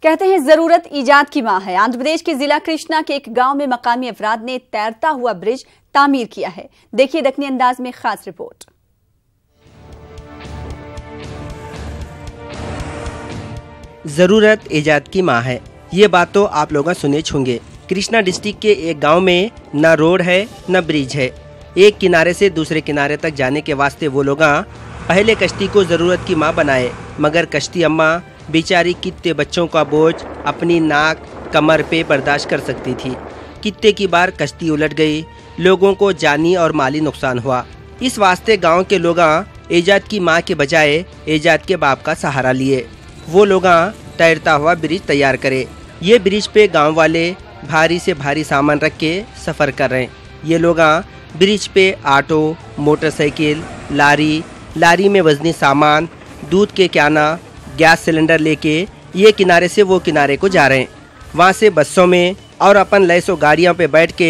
कहते हैं जरूरत ईजाद की मां है। आंध्र प्रदेश के जिला कृष्णा के एक गांव में मकामी अफराद ने तैरता हुआ ब्रिज तामीर किया है। देखिए दक्कनी अंदाज में खास रिपोर्ट। जरूरत ईजाद की मां है, ये बात तो आप लोग सुने होंगे। कृष्णा डिस्ट्रिक्ट के एक गांव में न रोड है न ब्रिज है। एक किनारे से दूसरे किनारे तक जाने के वास्ते वो लोग पहले कश्ती को जरूरत की मां बनाए, मगर कश्ती अम्मा बेचारी कितने बच्चों का बोझ अपनी नाक कमर पे बर्दाश्त कर सकती थी। कितने की बार कश्ती उलट गई, लोगों को जानी और माली नुकसान हुआ। इस वास्ते गांव के लोग ईजाद की मां के बजाय ईजाद के बाप का सहारा लिए। वो लोग तैरता हुआ ब्रिज तैयार करे। ये ब्रिज पे गांव वाले भारी से भारी सामान रख के सफ़र कर रहे हैं। ये लोग ब्रिज पे ऑटो, मोटरसाइकिल, लारी में वजनी सामान, दूध के क्याना, गैस सिलेंडर लेके ये किनारे से वो किनारे को जा रहे हैं। वहाँ से बसों में और अपन लैसो गाड़ियों पे बैठ के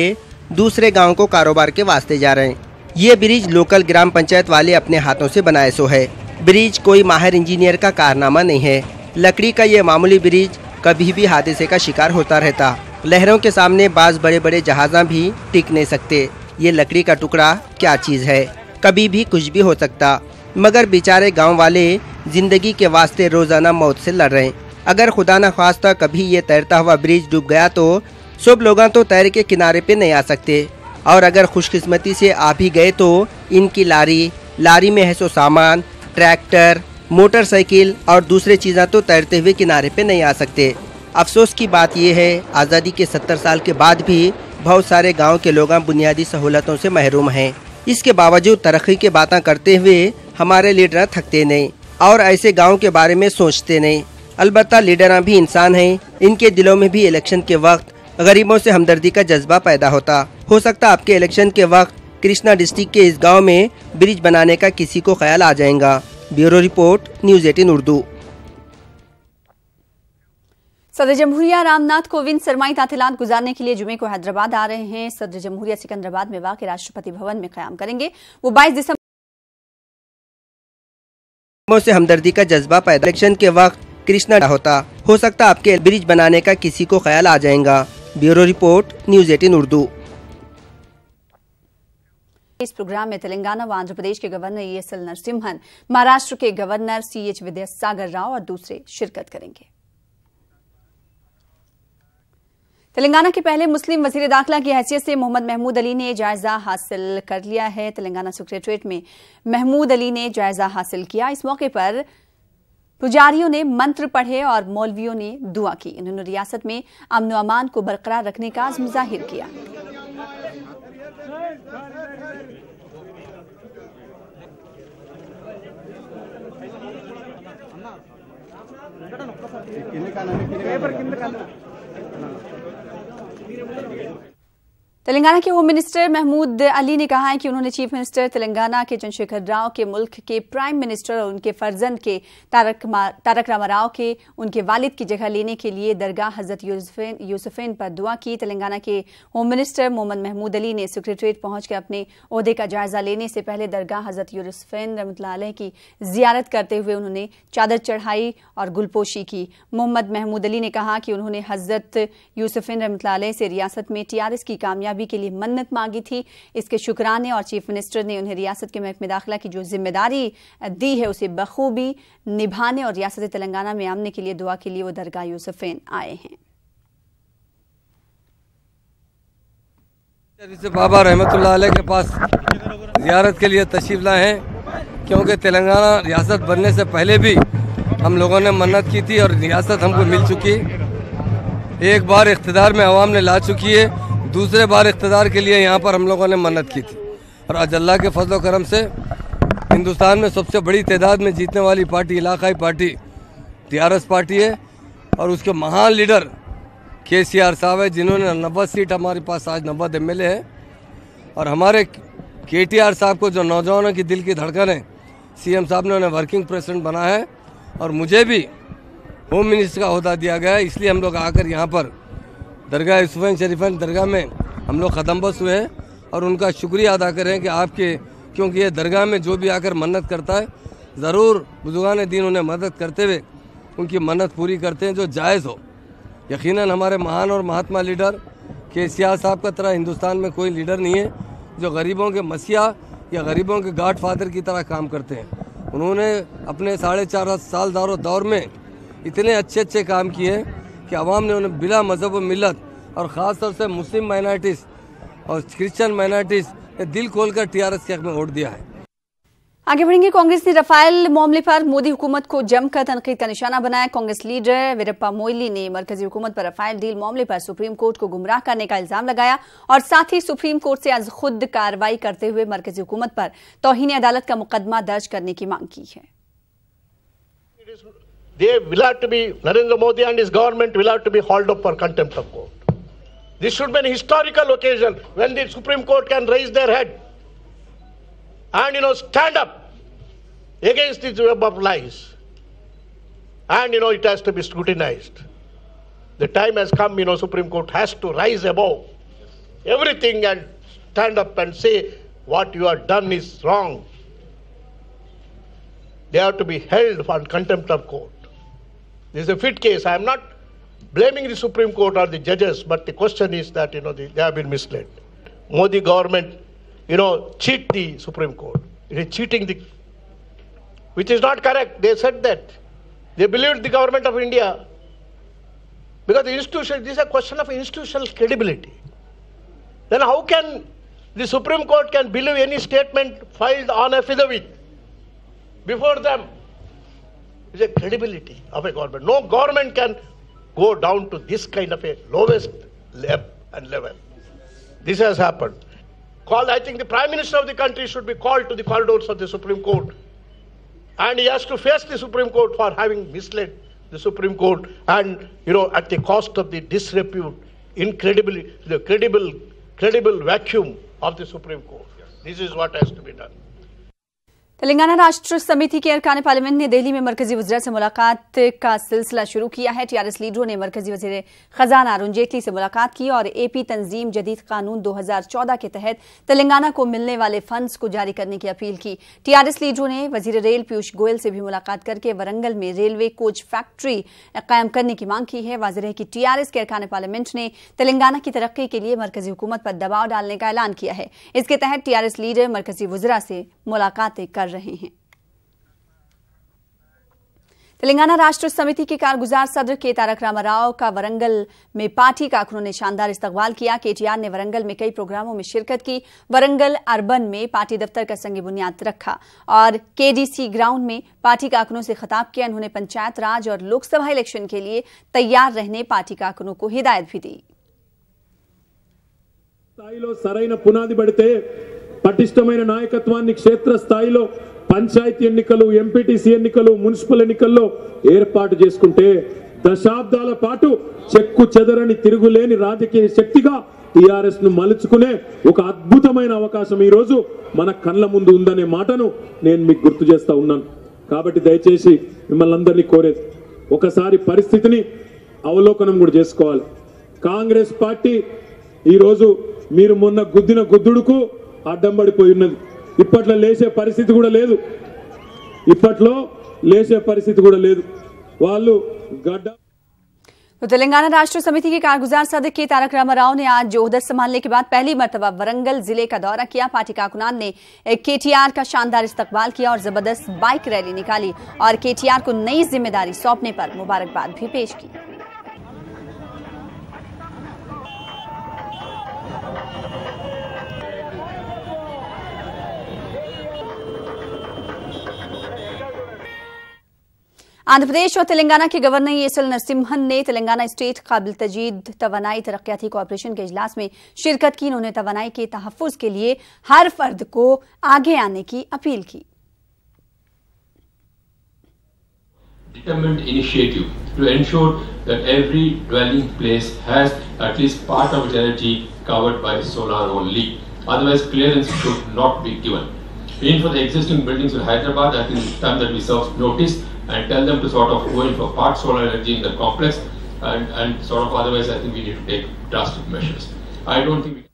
दूसरे गांव को कारोबार के वास्ते जा रहे हैं। ये ब्रिज लोकल ग्राम पंचायत वाले अपने हाथों से बनाए सो है। ब्रिज कोई माहिर इंजीनियर का कारनामा नहीं है। लकड़ी का ये मामूली ब्रिज कभी भी हादसे का शिकार होता रहता। लहरों के सामने बाज बड़े बड़े जहाज़ भी टिक नहीं सकते। ये लकड़ी का टुकड़ा क्या चीज़ है, कभी भी कुछ भी हो सकता। मगर बेचारे गांव वाले जिंदगी के वास्ते रोजाना मौत से लड़ रहे हैं। अगर खुदा न खास्ता कभी ये तैरता हुआ ब्रिज डूब गया तो सब लोग तो तैर के किनारे पे नहीं आ सकते, और अगर खुशकिस्मती से आ भी गए तो इनकी लारी में है सो सामान, ट्रैक्टर, मोटरसाइकिल और दूसरे चीज़ें तो तैरते हुए किनारे पे नहीं आ सकते। अफसोस की बात यह है, आज़ादी के 70 साल के बाद भी बहुत सारे गाँव के लोग बुनियादी सहूलतों से महरूम हैं। इसके बावजूद तरक्की की बातें करते हुए हमारे लीडर थकते नहीं और ऐसे गांव के बारे में सोचते नहीं। अलबत्ता लीडर भी इंसान हैं, इनके दिलों में भी इलेक्शन के वक्त गरीबों से हमदर्दी का जज्बा पैदा होता। हो सकता आपके इलेक्शन के वक्त कृष्णा डिस्ट्रिक्ट के इस गांव में ब्रिज बनाने का किसी को ख्याल आ जाएगा। Bureau report, news 18 Urdu. सदर जमहूरिया रामनाथ कोविंद सरमाई तातीलात गुजारने के लिए जुमे को हैदराबाद आ रहे हैं। सदर जमहूरिया सिकंदराबाद में वाक़ राष्ट्रपति भवन में क़याम करेंगे। वो 22 दिसंबर से हमदर्दी का जज्बा पैदा इलेक्शन के वक्त कृष्णा होता। हो सकता आपके ब्रिज बनाने का किसी को ख्याल आ जाएगा। Bureau report, news 18 Urdu. इस प्रोग्राम में तेलंगाना व आंध्र प्रदेश के गवर्नर ESL नरसिम्हन, महाराष्ट्र के गवर्नर CH विद्यासागर राव और दूसरे शिरकत करेंगे। तेलंगाना के पहले मुस्लिम वजीर दाखिला की हैसियत से मोहम्मद महमूद अली ने जायजा हासिल कर लिया है। तेलंगाना सेक्रेटरीट में महमूद अली ने जायजा हासिल किया। इस मौके पर पुजारियों ने मंत्र पढ़े और मौलवियों ने दुआ की। उन्होंने रियासत में अमन व अमान को बरकरार रखने का अज़्म जाहिर किया। तेलंगाना के होम मिनिस्टर महमूद अली ने कहा है कि उन्होंने चीफ मिनिस्टर तेलंगाना के चंद्रशेखर राव के मुल्क के प्राइम मिनिस्टर और उनके फर्जंद के तारक रामाराव के उनके वालिद की जगह लेने के लिए दरगाह हजरत यूसुफैन पर दुआ की। तेलंगाना के होम मिनिस्टर मोहम्मद महमूद अली ने सेक्रेटरीट पहुंचकर अपने ओहदे का जायजा लेने से पहले दरगाह हजरत यूसुफैन रहमतुल्लाह अलैह की जियारत करते हुए उन्होंने चादर चढ़ाई और गुलपोशी की। मोहम्मद महमूद अली ने कहा कि उन्होंने हजरत यूसुफैन रहमतुल्लाह अलैह से रियासत में TRS की कामयाबी के लिए मन्नत मांगी थी। इसके शुक्राने और चीफ मिनिस्टर ने उन्हें रियासत के महकमे दाखिला की जो जिम्मेदारी दी है उसे बखूबी निभाने और रियासत तेलंगाना में आमने के लिए दुआ के लिए वो दरगाह यूसुफैन आए हैं। बाबा रहमतुल्लाह अलैह के पास जियारत के लिए तशरीफ लाए हैं, क्योंकि तेलंगाना रियासत बनने से पहले भी हम लोगों ने मन्नत की थी और रियासत हमको मिल चुकी। एक बार इख्तिदार में अवाम ने ला चुकी है, दूसरे बार इख्तिदार के लिए यहाँ पर हम लोगों ने मन्नत की थी। और आज अल्लाह के फजल करम से हिंदुस्तान में सबसे बड़ी तादाद में जीतने वाली पार्टी इलाकाई पार्टी TRS पार्टी है, और उसके महान लीडर KCR साहब है, जिन्होंने 90 सीट हमारे पास आज 90 MLA है। और हमारे KTR साहब को जो नौजवानों की दिल की धड़कन है, CM साहब ने उन्हें वर्किंग प्रेसिडेंट बना है और मुझे भी होम मिनिस्टर का ओहदा दिया गया है। इसलिए हम लोग आकर यहाँ पर दरगाह यूसुफैन शरीफन दरगाह में हम लोग ख़दमबस हुए हैं और उनका शुक्रिया अदा करें कि आपके, क्योंकि ये दरगाह में जो भी आकर मन्नत करता है ज़रूर बुजुर्गान दीन उन्हें मदद करते हुए उनकी मन्नत पूरी करते हैं जो जायज़ हो। यकीनन हमारे महान और महात्मा लीडर केसीआर साहब का तरह हिंदुस्तान में कोई लीडर नहीं है जो गरीबों के मसीहा या गरीबों के गॉड फादर की तरह काम करते हैं। उन्होंने अपने 4.5 साल दौर में इतने अच्छे काम किए कि आवाम ने उन्हें बिला मजहब व मिलत और ख़ास तौर से मुस्लिम माइनॉरिटीज़ और क्रिश्चियन माइनॉरिटीज़ ने दिल खोलकर टीआरएस के हक़ में वोट दिया है। आगे बढ़ेंगे। कांग्रेस ने राफेल मामले पर मोदी हुकूमत को जमकर तनकीद का निशाना बनाया। कांग्रेस लीडर वीरप्पा मोइली ने मरकजी हुकूमत पर राफेल डील मामले पर सुप्रीम कोर्ट को गुमराह करने का इल्जाम लगाया और साथ ही सुप्रीम कोर्ट से आज खुद कार्रवाई करते हुए मरकजी हुकूमत पर तौहीन अदालत का मुकदमा दर्ज करने की मांग की है। They will have to be, Narendra Modi and his government will have to be hauled up for contempt of court. This should be an historical occasion when the Supreme Court can raise their head and, stand up against this web of lies. And, it has to be scrutinized. The time has come, Supreme Court has to rise above everything and stand up and say what you have done is wrong. They have to be held for contempt of court. This is a fit case. I am not blaming the Supreme Court or the judges, but the question is that, they have been misled. Modi government, cheat the Supreme Court. It is cheating which is not correct. They said that. They believed the government of India. Because this is a question of institutional credibility. Then how can the Supreme Court can believe any statement filed on affidavit before them? It's a credibility of a government. No government can go down to this kind of a lowest level. This has happened. I think the Prime Minister of the country should be called to the corridors of the Supreme Court. And he has to face the Supreme Court for having misled the Supreme Court and, at the cost of the disrepute, incredibly, the credible vacuum of the Supreme Court. This is what has to be done. Telangana राष्ट्र समिति के अरकान parliament ने दिल्ली में मरकजी वज़ीर से मुलाकात का सिलसिला शुरू किया है। टीआरएस लीडरों ने मरकजी वज़ीर खजाना अरुण जेटली से मुलाकात की और एपी तंजीम जदीद कानून 2014 के तहत तेलंगाना को मिलने वाले फंड्स को जारी करने की अपील की। टीआरएस लीडरों ने वज़ीर रेल पीयूष गोयल से भी मुलाकात करके वरंगल में रेलवे कोच फैक्ट्री कायम करने की मांग की है। वाज़ेह है कि टीआरएस के अरकान पार्लियामेंट ने तेलंगाना की तरक्की के लिए मरकजी हुकूमत पर दबाव डालने का ऐलान किया है। इसके तहत टीआरएस लीडर मरकजी वज़ीरा से मुलाकातें कर रहे हैं। तेलंगाना राष्ट्र समिति के कारगुजार सदर के तारक रामाराव का वरंगल में पार्टी कारकुनों ने शानदार इस्तकबाल किया। केटीआर ने वरंगल में कई प्रोग्रामों में शिरकत की। वरंगल अर्बन में पार्टी दफ्तर का संग बुनियाद रखा और केडीसी ग्राउंड में पार्टी कारकुनों से खिताब किया। उन्होंने पंचायत राज और लोकसभा इलेक्शन के लिए तैयार रहने पार्टी कारकुनों को हिदायत भी दी। సరైన పునాది పడితే పటిష్టమైన నాయకత్వాన్ని క్షేత్ర స్థాయిలో పంచాయతీ ఎన్నికలు, ఎంపీటీసీ ఎన్నికలు, మున్సిపల్ ఎన్నికల్లో ఏర్పాటు చేసుకుంటే దశాబ్దాల పాటు చెక్కు చెదరని తిరుగులేని రాజకీయ శక్తిగా టీఆర్ఎస్ ను మలుచుకునే ఒక అద్భుతమైన అవకాశం ఈ రోజు మన కళ్ళ ముందు ఉందనే మాటను నేను మీకు గుర్తు చేస్తా ఉన్నాను। కాబట్టి దయచేసి మిమ్మల్ని అందరినీ కోరేది ఒకసారి పరిస్థితిని అవలోకనం కూడా చేసుకోవాలి। కాంగ్రెస్ పార్టీ ఈ రోజు మీరు మొన్న గుద్దిన గుద్దుడుకు అడ్డం పడిపోయి ఉన్నది। ఇప్పట్లో లేచే పరిస్థితి కూడా లేదు। వాళ్ళు गड्ढा। तो तेलंगाना राष्ट्र समिति के कारगुजार सदर के तारक रामाराव ने आज ओहदा संभालने के बाद पहली मर्तबा वरंगल जिले का दौरा किया। पार्टी कारकुनान ने केटीआर का शानदार इस्तकबाल किया और जबरदस्त बाइक रैली निकाली और केटीआर को नई जिम्मेदारी सौंपने पर मुबारकबाद भी पेश की। आंध्र प्रदेश और तेलंगाना के गवर्नर एसएल नरसिम्हन ने तेलंगाना स्टेट काबिल तजीद तवानाई तरक्याती कॉर्पोरेशन के इजलास में शिरकत की। उन्होंने तवानाई के तहफ्फुज़ के लिए हर फर्द को आगे आने की अपील की। Determined initiative to ensure that every dwelling place has at least part of its energy covered by solar only. Otherwise, clearance should not be given. Even for the existing buildings in Hyderabad, I think it's time that we serve notice and tell them to sort of go in for part solar energy in the complex and sort of otherwise I think we need to take drastic measures. I don't think we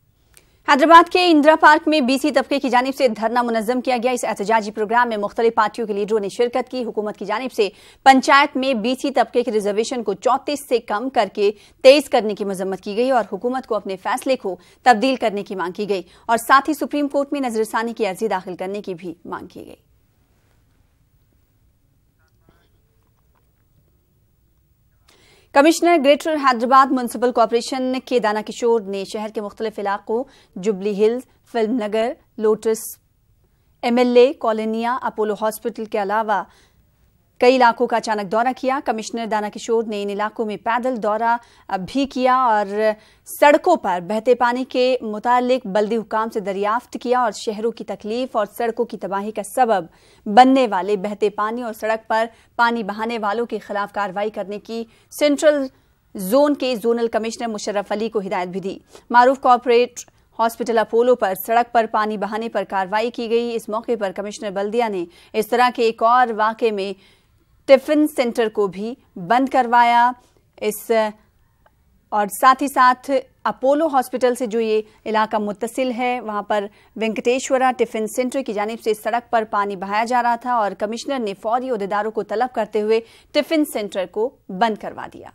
Hyderabad के Indira park में BC तबके की जानिब से धरना मुनज़्ज़म किया गया। इस एहतजाजी प्रोग्राम में मुख्तलिफ पार्टियों के लीडरों ने शिरकत की। हुकूमत की जानिब से पंचायत में बीसी तबके के रिजर्वेशन को 34 से कम करके 23 करने की मजम्मत की गई और हुकूमत को अपने फैसले को तब्दील करने की मांग की गई और साथ ही सुप्रीम कोर्ट में नजरसानी की अर्जी दाखिल करने की भी मांग की गई। Commissioner greater Hyderabad municipal corporation के दाना किशोर ने शहर के मुख्तलिफ इलाकों जुबली हिल्स, फिल्म नगर, लोटस, MLA कॉलोनिया, अपोलो हॉस्पिटल के अलावा कई इलाकों का अचानक दौरा किया। कमिश्नर दाना किशोर ने इन इलाकों में पैदल दौरा भी किया और सड़कों पर बहते पानी के मुतालिक बल्दी हुकाम से दरियाफ्त किया और शहरों की तकलीफ और सड़कों की तबाही का सबब बनने वाले बहते पानी और सड़क पर पानी बहाने वालों के खिलाफ कार्रवाई करने की सेंट्रल जोन के जोनल कमिश्नर मुशर्रफ अली को हिदायत भी दी। मारूफ कॉर्पोरेट हॉस्पिटल अपोलो पर सड़क पर पानी बहाने पर कार्रवाई की गई। इस मौके पर कमिश्नर बल्दिया ने इस तरह के एक और वाकये में टिफिन सेंटर को भी बंद करवाया। इस और साथ ही साथ अपोलो हॉस्पिटल से जो ये इलाका मुत्तसिल है वहां पर वेंकटेश्वरा टिफिन सेंटर की जानिब से सड़क पर पानी बहाया जा रहा था और कमिश्नर ने फौरी ओहदेदारों को तलब करते हुए टिफिन सेंटर को बंद करवा दिया।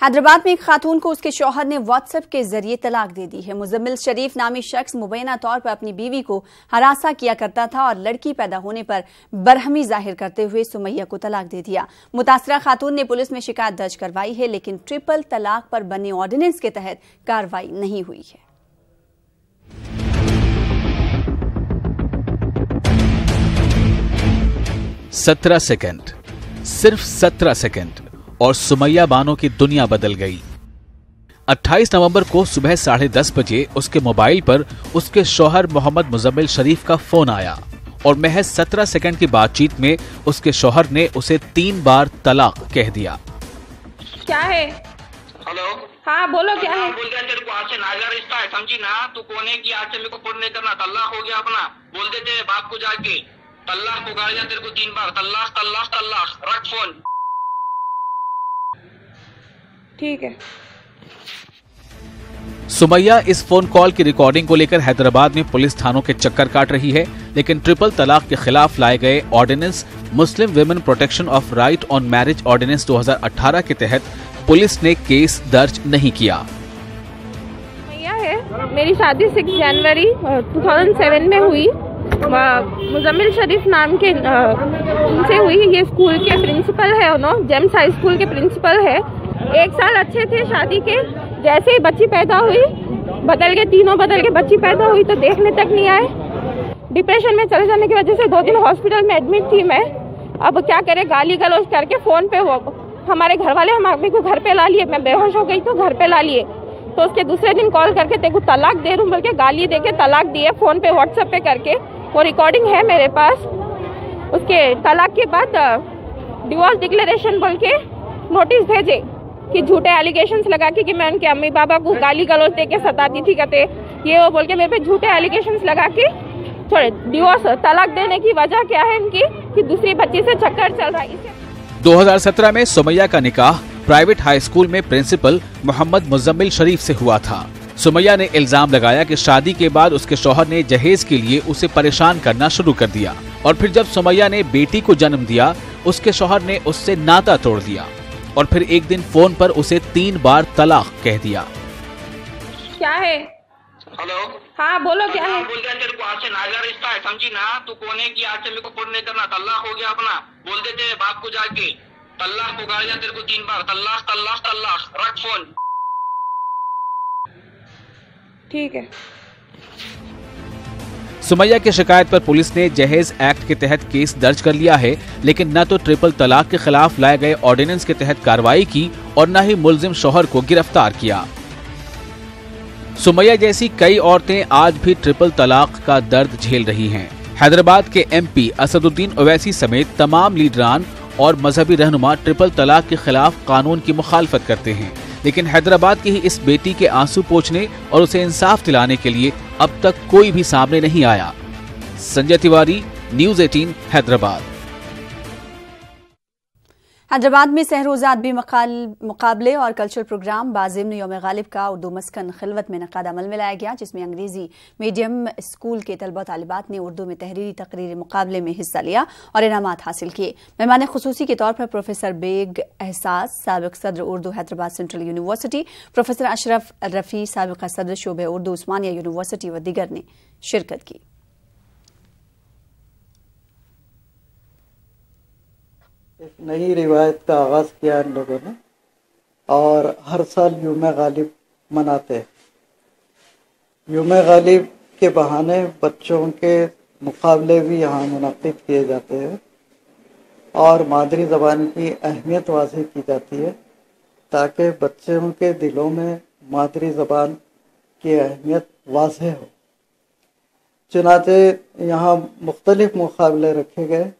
हैदराबाद में एक खातून को उसके शौहर ने व्हाट्सएप के जरिए तलाक दे दी है। मुजम्मिल शरीफ नामी शख्स मुबैना तौर पर अपनी बीवी को हरासा किया करता था और लड़की पैदा होने पर बरहमी जाहिर करते हुए सुमैया को तलाक दे दिया। मुतासरा खातून ने पुलिस में शिकायत दर्ज करवाई है लेकिन ट्रिपल तलाक पर बने ऑर्डिनेंस के तहत कार्रवाई नहीं हुई है। सिर्फ 17 सेकंड और सुमैया बानो की दुनिया बदल गई। 28 नवंबर को सुबह 10:30 बजे उसके मोबाइल पर उसके शौहर मोहम्मद मुजम्मिल शरीफ का फोन आया और महज 17 सेकंड की बातचीत में उसके शौहर ने उसे 3 बार तलाक कह दिया। क्या है? हेलो, हाँ बोलो क्या है? बोल दे तेरे को आज से नागा रिश्ता है, समझी ना? तू कौन है कि आज से मेरे को फोन नहीं करना, तलाक हो गया अपना। बोल दे तेरे बाप को जाके तलाक को गाड़ जा तेरे को 3 बार तलाक तलाक तलाक, रख फोन। ठीक है। सुमैया इस फोन कॉल की रिकॉर्डिंग को लेकर हैदराबाद में पुलिस थानों के चक्कर काट रही है लेकिन ट्रिपल तलाक के खिलाफ लाए गए ordinance Muslim women protection of right on marriage ordinance 2018 के तहत पुलिस ने केस दर्ज नहीं किया। सुमैया है, मेरी शादी 6 जनवरी 2007 में हुई। मुजम्मिल शरीफ नाम के उनसे हुई। ये स्कूल के प्रिंसिपल है, उन्होंने जेम्स हाई स्कूल के प्रिंसिपल है। 1 साल अच्छे थे शादी के, जैसे ही बच्ची पैदा हुई तीनों बदल के बच्ची पैदा हुई तो देखने तक नहीं आए। डिप्रेशन में चले जाने की वजह से 2 दिन हॉस्पिटल में एडमिट थी मैं। अब क्या करे, गाली गलौज करके फोन पे हमारे घर वाले हमारे को घर पे ला लिए। मैं बेहोश हो गई तो घर पे ला लिए तो उसके दूसरे दिन कॉल करके तेरे को तलाक दे रूँ बोल के गाली दे के तलाक दिए फोन पे व्हाट्सएप पे करके। वो रिकॉर्डिंग है मेरे पास। उसके तलाक के बाद डिवोर्स डिक्लेरेशन बोल के नोटिस भेजे कि झूठे एलिगेशंस लगा के कि मैं उनके अम्मी बाबा को गाली गलौज दे के सताती थी कहते ये वो बोल के मेरे पे झूठे एलिगेशंस लगा के छोड़े। डिवोर्स तलाक देने की वजह क्या है इनकी कि दूसरी बच्ची से चक्कर चल रहा है। 2017 में सुमैया का निकाह प्राइवेट हाई स्कूल में प्रिंसिपल मोहम्मद मुजम्मिल शरीफ से हुआ था। सुमैया ने इल्जाम लगाया कि शादी के बाद उसके शौहर ने जहेज के लिए उसे परेशान करना शुरू कर दिया और फिर जब सुमैया ने बेटी को जन्म दिया उसके शौहर ने उससे नाता तोड़ दिया और फिर एक दिन फोन पर उसे 3 बार तलाक कह दिया। क्या है? हेलो, हाँ बोलो क्या है? बोल दे तेरे को आज से नागा रिश्ता है, समझी ना? तू कौन है कि आज से मेरे को फोन नहीं करना, तलाक हो गया अपना। बोल दे तेरे बाप को जाके तलाक को गाड़ जा तेरे को 3 बार तलाक तलाक तलाक, रख फोन। ठीक है। सुमैया की शिकायत पर पुलिस ने जहेज एक्ट के तहत केस दर्ज कर लिया है लेकिन न तो ट्रिपल तलाक के खिलाफ लाए गए ऑर्डिनेंस के तहत कार्रवाई की और न ही मुलजिम शौहर को गिरफ्तार किया। सुमैया जैसी कई औरतें आज भी ट्रिपल तलाक का दर्द झेल रही हैं। हैदराबाद के MP असदुद्दीन ओवैसी समेत तमाम लीडरान और मजहबी रहनुमा ट्रिपल तलाक के खिलाफ कानून की मुखालफत करते हैं लेकिन हैदराबाद की ही इस बेटी के आंसू पोंछने और उसे इंसाफ दिलाने के लिए अब तक कोई भी सामने नहीं आया। संजय तिवारी, न्यूज़ 18 हैदराबाद। हैदराबाद में सहरोज़ा अदबी मुकाबले और कल्चरल प्रोग्राम बाज़िम्न यौम गालिब का उर्दू मस्कन खिलवत में इनेकाद अमल में लाया गया, जिसमें अंग्रेजी मीडियम स्कूल के तलबा तालिबात ने उर्दू में तहरीरी तकरीरी मुकाबले में हिस्सा लिया और इनामात हासिल किए। मेहमान खुसूसी के तौर पर प्रोफेसर बेग एहसास, साबिक सदर Urdu Hyderabad central university, professor Ashraf Rafi, साबिक सदर शोबे उर्दू उस्मानिया यूनिवर्सिटी व दीगर ने शिरकत की। एक नई रिवायत का आगाज़ किया इन लोगों ने और हर साल यूम गालिब मनाते हैं। यूम गालिब के बहाने बच्चों के मुकाबले भी यहाँ मुनक़िद किए जाते हैं और मादरी ज़बान की अहमियत वाज़ेह की जाती है ताकि बच्चों के दिलों में मादरी ज़बान की अहमियत वाज़ेह हो। चुनांचे यहाँ मुख्तलिफ मुकाबले रखे गए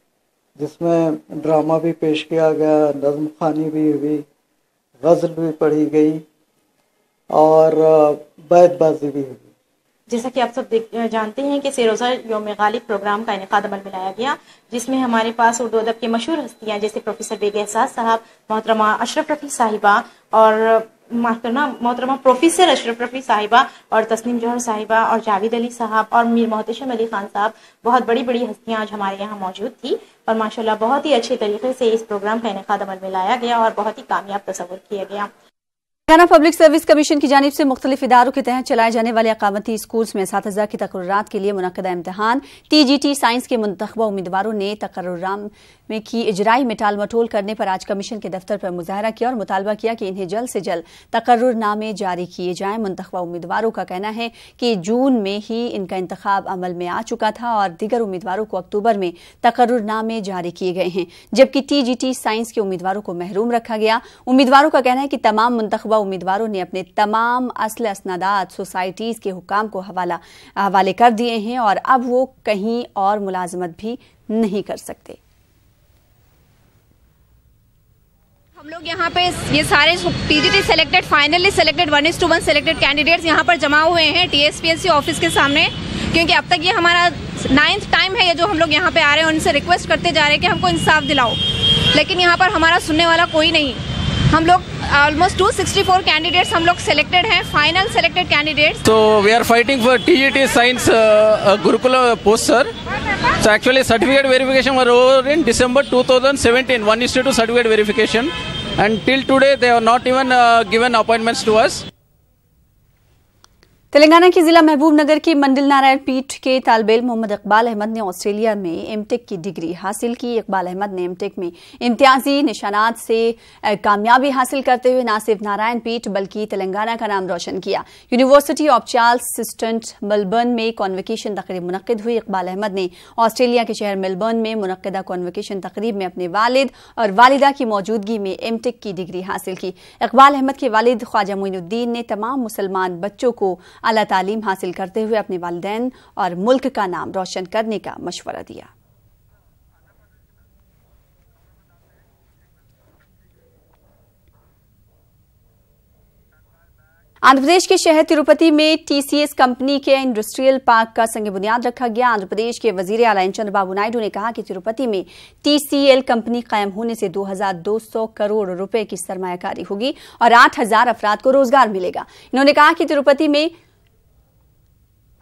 जिसमें ड्रामा भी पेश किया गया, नज़्म ख़वानी भी हुई, गज़ल भी पढ़ी गई और बैतबाजी भी हुई। जैसा कि आप सब जानते हैं कि सहरोज़ा यौम गालिब प्रोग्राम का इनेकाद अमल में लाया गया, जिसमें हमारे पास उर्दू अदब के मशहूर हस्तियाँ जैसे प्रोफेसर बेग एहसास साहब, मोहतरमा अशरफ रफ़ी साहिबा और मोहतरमा प्रोफेसर अशरफ रफ़ी साहिबा और तस्नीम जौहर साहिबा और जावेद अली साहब और मीर मोहतशम अली खान साहब, बहुत बड़ी बड़ी हस्तियाँ आज हमारे यहाँ मौजूद थी और माशाल्लाह बहुत ही अच्छे तरीके से इस प्रोग्राम का इनेकाद अमल में लाया गया और बहुत ही कामयाब तस्वुर किया गया। तेलंगाना पब्लिक सर्विस कमीशन की जानिब से मुख्तलिफ इदारों के तहत चलाए जाने वाले अकामती स्कूल्स में असातिज़ा की तकर्रुरात के लिए मुनक़दा इम्तिहान TGT साइंस के मुंतखबा उम्मीदवारों ने तकर्रुरात में की इजराई में टाल मटोल करने पर आज कमीशन के दफ्तर पर मुजाहरा किया और मुतालबा किया कि इन्हें जल्द से जल्द तकर्रुरनामे जारी किए जाएं। मुंतखबा उम्मीदवारों का कहना है कि जून में ही इनका इंतखाब अमल में आ चुका था और दीगर उम्मीदवारों को अक्टूबर में तकर्रुरनामे जारी किए गए हैं, जबकि TGT साइंस के उम्मीदवारों को महरूम रखा गया। उम्मीदवारों का कहना है कि तमाम मुंतखबा उम्मीदवारों ने अपने तमाम असल असनादात सोसाइटीज के हुकाम को हवाले कर दिए हैं और अब वो कहीं और मुलाजमत भी नहीं कर सकते। हम लोग यहाँ पे ये सारे TGT selected, finally selected 1:1 selected candidates यहाँ पर जमा हुए हैं TSPSC ऑफिस के सामने, क्योंकि अब तक ये हमारा 9th टाइम है ये जो हम लोग यहाँ पे आ रहे हैं। उनसे रिक्वेस्ट करते जा रहे हैं कि हमको इंसाफ दिलाओ, लेकिन यहाँ पर हमारा सुनने वाला कोई नहीं। हम लोग ऑलमोस्ट 264 कैंडिडेट्स हम लोग सेलेक्टेड हैं, final selected candidates. So we are fighting for TGT Science Gurukula post, sir. So actually certificate verification was over in December 2017, 1:2 certificate verification, and till today they have not even given appointments to us. Telangana के जिला महबूब नगर की मंडिल नारायण पीठ के तालिब मोहम्मद इकबाल अहमद ने Australia में MTech की degree हासिल की। इकबाल अहमद ने एमटेक में इम्तियाजी निशानात से कामयाबी हासिल करते हुए न सिर्फ नारायण पीठ बल्कि तेलंगाना का नाम रोशन किया। यूनिवर्सिटी ऑफ चार्ल्स सिस्टंट मेलबर्न में कॉन्वोकेशन तकरीब मुनक्किद हुई। इकबाल अहमद ने ऑस्ट्रेलिया के शहर मेलबर्न में मुनक्किदा कॉन्वोकेशन तकरीब में अपने वालिद और वालिदा की मौजूदगी में एमटेक की डिग्री हासिल की। इकबाल अहमद के वालिद ख्वाजा मोइनुद्दीन ने तमाम मुसलमान बच्चों को आला तालीम हासिल करते हुए अपने वालिदैन और मुल्क का नाम रोशन करने का मशवरा दिया। आंध्र प्रदेश के शहर तिरुपति में TCS कंपनी के इंडस्ट्रियल पार्क का संग बुनियाद रखा गया। आंध्र प्रदेश के वजीर आला एन चंद्रबाबू नायडू ने कहा कि तिरुपति में TCL कंपनी कायम होने से 2200 करोड़ रुपए की सरमायाकारी होगी और 8000 अफराद को रोजगार मिलेगा। इन्होंने कहा कि तिरुपति में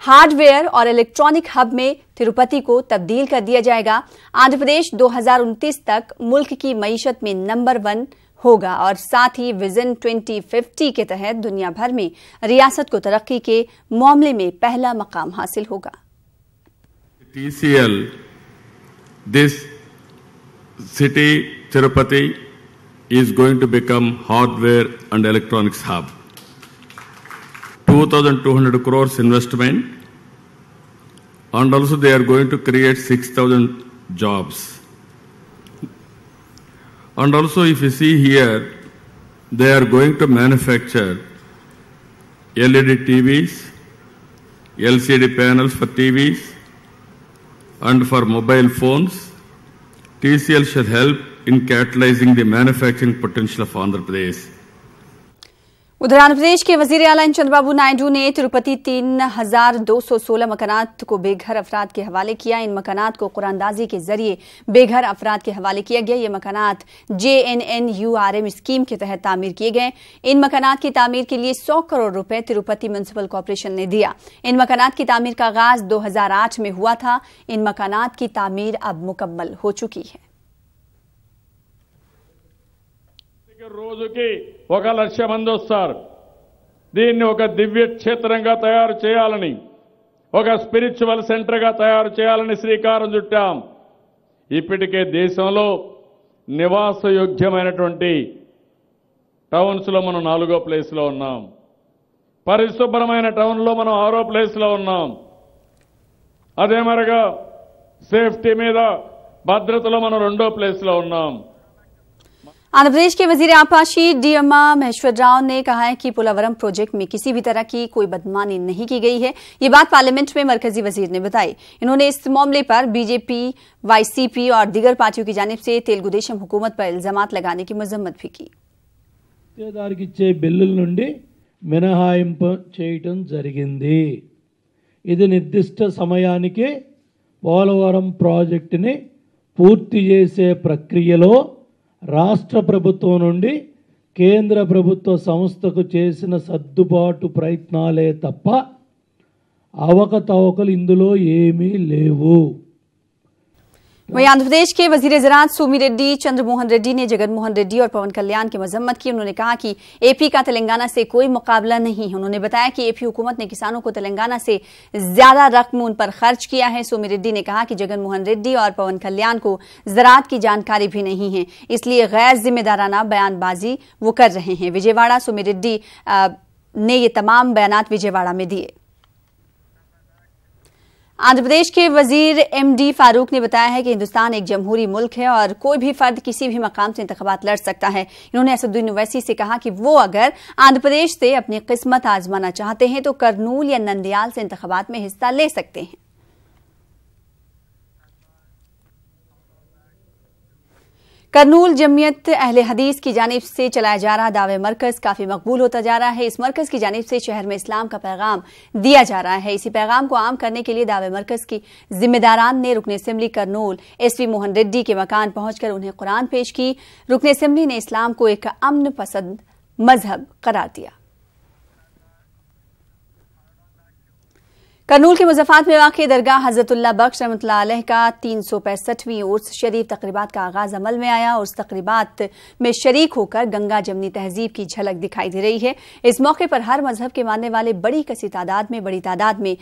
हार्डवेयर और इलेक्ट्रॉनिक हब में तिरुपति को तब्दील कर दिया जाएगा। आंध्र प्रदेश 2029 तक मुल्क की मईशत में नंबर 1 होगा और साथ ही विजन 2050 के तहत दुनिया भर में रियासत को तरक्की के मामले में पहला मकाम हासिल होगा। TCL, this city Tirupati is going to become hardware and electronics hub. 2,200 crores investment, and also they are going to create 6,000 jobs. And also if you see here, they are going to manufacture LED TVs, LCD panels for TVs, and for mobile phones. TCL should help in catalyzing the manufacturing potential of Andhra Pradesh. उधर आंध्र प्रदेश के वजीर आला चंद्रबाबू नायडू ने तिरुपति 3216 मकानात को बेघर अफराद के हवाले किया। इन मकानात को कुरानदाजी के जरिए बेघर अफराद के हवाले किया गया। ये मकानात JNNURM स्कीम के तहत तामीर किए गए। इन मकानात की तामीर के लिए 100 करोड़ रुपए तिरुपति म्युनिसिपल कॉर्पोरेशन ने दिया। इन मकानात की तामीर का आगाज 2008 में हुआ था। इन मकानात की तामीर अब मुकम्मल हो चुकी है। రోజుకి 1 లక్ష మంది వస్తారు. దీన్ని ఒక దివ్య క్షేత్రంగా తయారు చేయాలని, ఒక స్పిరిచువల్ సెంటర్ గా తయారు చేయాలని శ్రీకారం చుట్టాం. ఇప్పటికే దేశంలో నివాసయోగ్యమైనటువంటి టౌన్స్ లో మనం 4వ ప్లేస్ లో ఉన్నాం. పరిశుభ్రమైన టౌన్ లో మనం 6వ ప్లేస్ లో ఉన్నాం. అదే మరిగా సేఫ్టీ మీద భద్రతలో మనం 2వ ప్లేస్ లో ఉన్నాం. आंध्र प्रदेश के वजीर आपाशी डीएमआ महेश्वर राव ने कहा है कि पोलावरम प्रोजेक्ट में किसी भी तरह की कोई बदमानी नहीं की गई है। ये बात पार्लियामेंट में मरकजी वजीर ने बताई। इन्होंने इस मामले पर बीजेपी, YCP और दीगर पार्टियों की जानिब से तेलुगु देशम हुकूमत पर इल्जामात लगाने की मजम्मत भी की। గుత్తేదారుకిచ్చే బిల్లుల నుండి మినహాయింపు చేయటం జరిగింది. ఇది నిర్దిష్ట సమయానికి పోలవరం ప్రాజెక్టుని పూర్తి చేసే ప్రక్రియలో రాష్ట్ర ప్రభుత్వం నుండి కేంద్ర ప్రభుత్వ సంస్థకు చేసిన సర్దుబాటు ప్రయత్నాలే తప్ప అవకతవకలు ఇందులో ఏమీ లేవు. वहीं आंध्र प्रदेश के वजीर ज़राअत सोमी रेड्डी चंद्रमोहन रेड्डी ने जगनमोहन रेड्डी और पवन कल्याण की मजम्मत की। उन्होंने कहा कि AP का तेलंगाना से कोई मुकाबला नहीं है। उन्होंने बताया कि AP हुकूमत ने किसानों को तेलंगाना से ज्यादा रकम उन पर खर्च किया है। सोमी रेड्डी ने कहा कि जगनमोहन रेड्डी और पवन कल्याण को ज़राअत की जानकारी भी नहीं है, इसलिए गैर जिम्मेदाराना बयानबाजी वो कर रहे हैं। विजयवाड़ा सोमी रेड्डी ने ये तमाम बयानात विजयवाड़ा में दिए। आंध्र प्रदेश के वजीर MD फारूक ने बताया है कि हिंदुस्तान एक जमहूरी मुल्क है और कोई भी फर्द किसी भी मकाम से इंतखाबात लड़ सकता है। इन्होंने असदुद्दीन ओवैसी से कहा कि वो अगर आंध्र प्रदेश से अपनी किस्मत आजमाना चाहते हैं तो करनूल या नंदियाल से इंतखाबात में हिस्सा ले सकते हैं। करनूल जमियत अहले हदीस की जानिब से चलाया जा रहा दावे मरकज काफी मकबूल होता जा रहा है। इस मरकज की जानिब से शहर में इस्लाम का पैगाम दिया जा रहा है। इसी पैगाम को आम करने के लिए दावे मरकज की जिम्मेदारान ने रुकन असेंबली करनूल SV मोहन रेड्डी के मकान पहुंचकर उन्हें कुरान पेश की। रुकन असेंबली ने इस्लाम को एक अमन पसंद मजहब करार दिया। करनूल के मुजफ्फराबाद में वाक़ दरगाह हज़रतुल्लाह बख्श रहमतुल्लाह अलैह का 365वीं उर्स शरीफ तकरीबात का आगाज अमल में आया। उर्स तकरीबात में शरीक होकर गंगा जमनी तहजीब की झलक दिखाई दे रही है। इस मौके पर हर मजहब के मानने वाले बड़ी तादाद में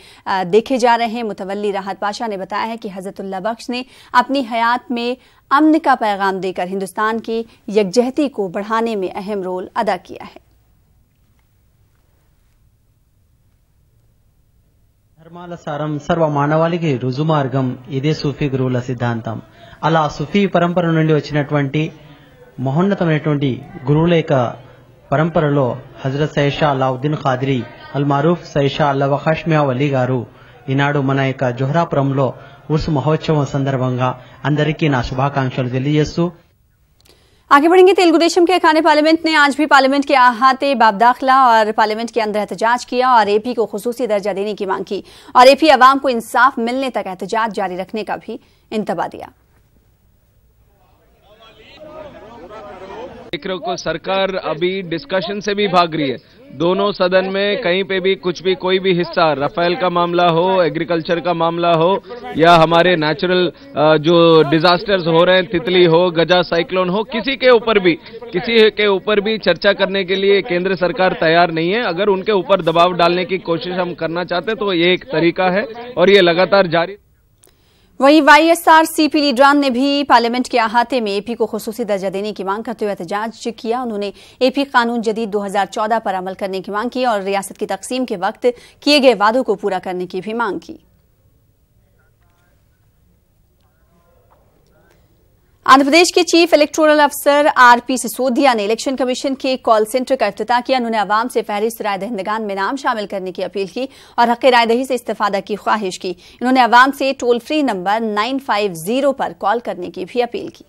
देखे जा रहे हैं। मुतवल्ली राहत पाशा ने बताया है कि हज़रतुल्लाह बख्श ने अपनी हयात में अमन का पैगाम देकर हिंदुस्तान की यकजहती को बढ़ाने में अहम रोल अदा किया है। ధర్మాల సారం సర్వ మానవాళికి రుజుమార్గం ఇదే సూఫీ గురువుల సిద్ధాంతం. అలా సూఫీ పరంపర నుండి వచ్చినటువంటి మహోన్నతమైనటువంటి గురువుల యొక్క పరంపరలో హజరత్ సయ్యద్ షా అలావుద్దీన్ ఖాద్రీ అల్ మారూఫ్ సయ్యద్ షా అల్లా వఖాష్ మియా వలీ గారు ఈనాడు మన యొక్క జోహరాపురంలో ఉర్స్ మహోత్సవం సందర్భంగా అందరికీ నా శుభాకాంక్షలు తెలియజేస్తూ आगे बढ़ेंगे। तेलुगु देशम के खाने पार्लियामेंट ने आज भी पार्लियामेंट के अहाते बाब दाखिला और पार्लियामेंट के अंदर एहतजाज किया और AP को खुसूसी दर्जा देने की मांग की और AP अवाम को इंसाफ मिलने तक एहतजाज जारी रखने का भी इंतबा दिया। देख रहे हो सरकार अभी डिस्कशन से भी भाग रही है। दोनों सदन में कहीं पे भी कुछ भी कोई भी हिस्सा रफेल का मामला हो, एग्रीकल्चर का मामला हो या हमारे नेचुरल जो डिजास्टर्स हो रहे हैं, तितली हो, गजा साइक्लोन हो, किसी के ऊपर भी चर्चा करने के लिए केंद्र सरकार तैयार नहीं है। अगर उनके ऊपर दबाव डालने की कोशिश हम करना चाहते हैं तो ये एक तरीका है और ये लगातार जारी। वहीं YSRCP लीडरान ने भी पार्लियामेंट के अहाते में AP को खुसूसी दर्जा देने की मांग करते हुए एहतजाज किया। उन्होंने AP कानून जदीद 2014 पर अमल करने की मांग की और रियासत की तकसीम के वक्त किए गए वादों को पूरा करने की भी मांग की। आंध्र प्रदेश के चीफ इलेक्टोरल अफसर RP सिसोदिया ने इलेक्शन कमीशन के कॉल सेंटर का इफ्तिताह किया। उन्होंने अवाम से फहरिस्त राय दहिंदगान में नाम शामिल करने की अपील की और हक़ राय दही से इस्तिफादा की ख्वाहिश की। इन्होंने अवाम से टोल फ्री नंबर 950 पर कॉल करने की भी अपील की।